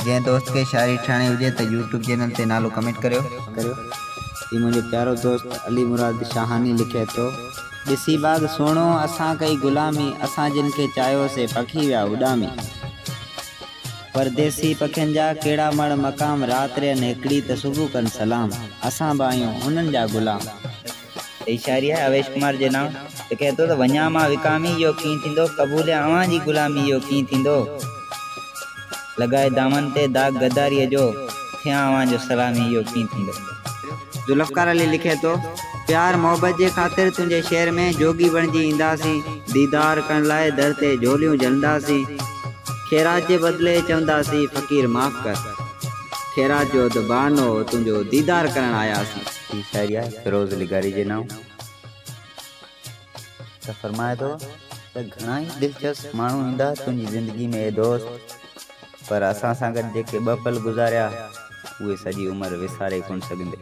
जे दोस्त के शायरी ठाणे हुजे तो यूट्यूब चैनल ते नालो कमेंट करियो। ये मुझे प्यारो दोस्त अली मुराद शाहानी लिखे तो दिसी बाग सोनो असां कई गुलामी असां जिनके चायो से पखी विया उडामी परदेसी पखियन जा केड़ा मण मकाम रात रे नेकड़ी त सुबह कन सलाम असां बायूं उनन जा गुलाम। ई शायरी है अवेश कुमार जे नाम तो कहतो तो वञा मां विकामी यो की थींदो कबूल अवां जी गुलामी यो की थींदो लगाए दामन ते दाग गद्दारी जो थिया अवां जो सलामी यो की थींदो। जुल्फकार अली लिखे तो प्यार मोहब्बत जे खातिर तुझे शहर में जोगी बणजी इंदासी दीदार करण लाए दर ते झोलियूं जलंदासी खैरात जे बदले चवंदासी फकीर माफ कर खैरात जो दबानो तुझो दीदार करण आयासी। ई शायरी है फिरोज लिगारी जे नाम तो फरमाए तो घणा ही दिलचस्प माण्हू ईंदा तुंहिंजी ज़िंदगी में ए दोस्त पर असां सां गॾु जेके ॿ पल गुज़ारिया उहे सॼी उमिरि विसारे कोन सघंदे।